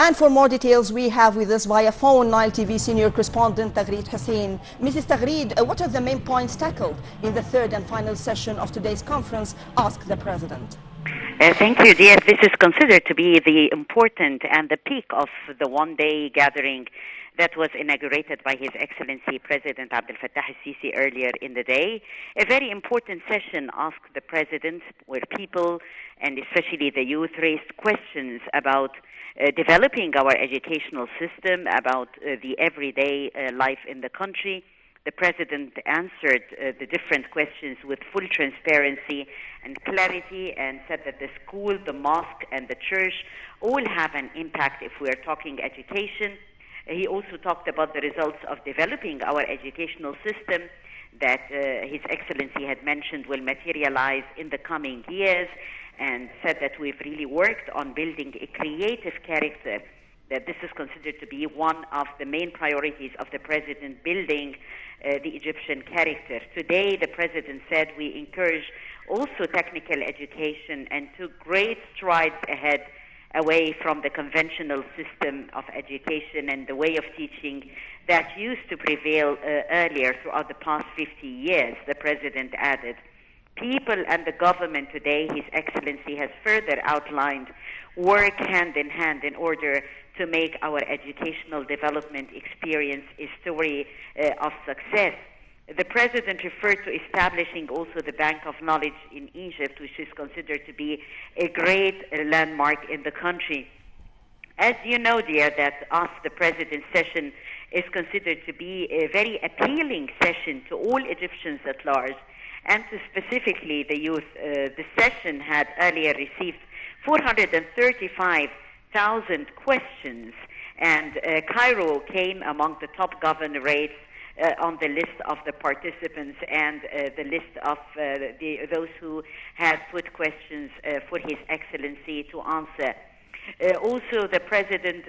And for more details, we have with us via phone Nile TV senior correspondent Taghreed Hussein. Mrs. Taghreed, what are the main points tackled in the third and final session of today's conference, Ask the President? Thank you, dear. This is considered to be the important and the peak of the one-day gathering that was inaugurated by His Excellency President Abdel Fattah al-Sisi earlier in the day. A very important session, Ask the President, where people, and especially the youth, raised questions about developing our educational system, about the everyday life in the country. The President answered the different questions with full transparency and clarity, and said that the school, the mosque, and the church all have an impact if we are talking education. He also talked about the results of developing our educational system that His Excellency had mentioned will materialize in the coming years, and said that we've really worked on building a creative character, that this is considered to be one of the main priorities of the President, building the Egyptian character. Today, the President said we encourage also technical education and took great strides ahead away from the conventional system of education and the way of teaching that used to prevail earlier throughout the past 50 years, the President added. People and the government today, His Excellency has further outlined, work hand in hand in order to make our educational development experience a story of success. The President referred to establishing also the Bank of Knowledge in Egypt, which is considered to be a great landmark in the country. As you know, dear, that Ask the President session is considered to be a very appealing session to all Egyptians at large, and to specifically the youth. The session had earlier received 435,000 questions, and Cairo came among the top governorates on the list of the participants and the list of those who had put questions for His Excellency to answer. Also, the President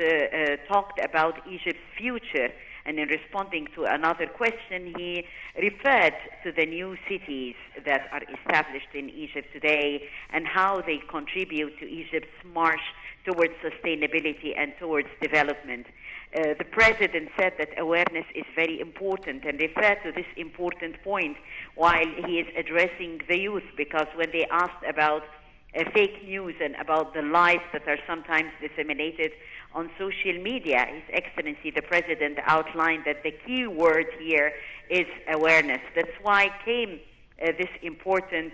talked about Egypt's future, and in responding to another question, he referred to the new cities that are established in Egypt today and how they contribute to Egypt's march towards sustainability and towards development. The President said that awareness is very important, and referred to this important point while he is addressing the youth, because when they asked about fake news and about the lies that are sometimes disseminated on social media, His Excellency the President outlined that the key word here is awareness. That's why came this important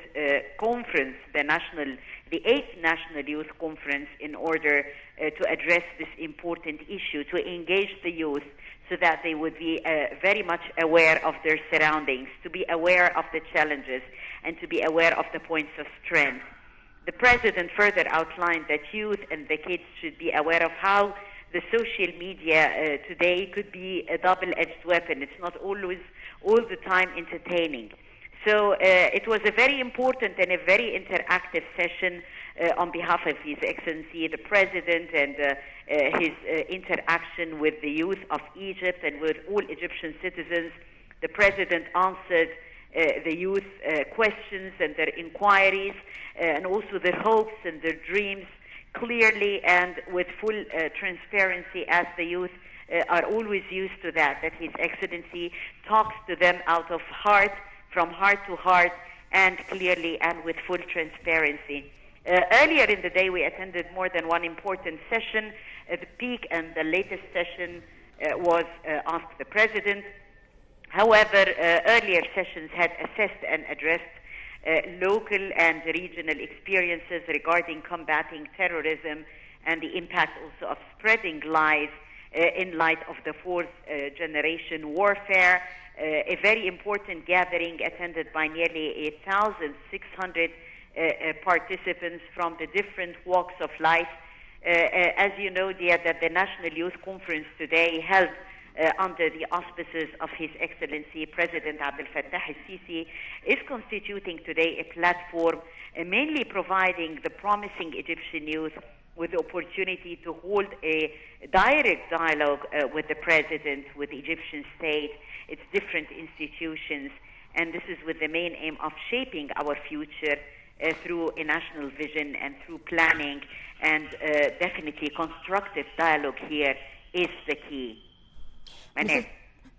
conference, the 8th National Youth Conference, in order to address this important issue, to engage the youth so that they would be very much aware of their surroundings, to be aware of the challenges, and to be aware of the points of strength. The President further outlined that youth and the kids should be aware of how the social media today could be a double-edged weapon. It's not always all the time entertaining. So it was a very important and a very interactive session on behalf of His Excellency the President, and his interaction with the youth of Egypt and with all Egyptian citizens. The President answered the youth questions and their inquiries, and also their hopes and their dreams clearly and with full transparency, as the youth are always used to that His Excellency talks to them out of heart, from heart to heart, and clearly and with full transparency. Earlier in the day, we attended more than one important session. The peak and the latest session was Ask the President. However, earlier sessions had assessed and addressed local and regional experiences regarding combating terrorism and the impact also of spreading lies in light of the fourth generation warfare. A very important gathering attended by nearly 1,600 participants from the different walks of life. As you know, dear, that the National Youth Conference today held under the auspices of His Excellency President Abdel Fattah al-Sisi is constituting today a platform mainly providing the promising Egyptian youth with the opportunity to hold a direct dialogue with the President, with the Egyptian state, its different institutions, and this is with the main aim of shaping our future through a national vision and through planning, and definitely constructive dialogue here is the key.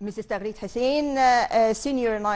Mrs. Taghreed Hussein, senior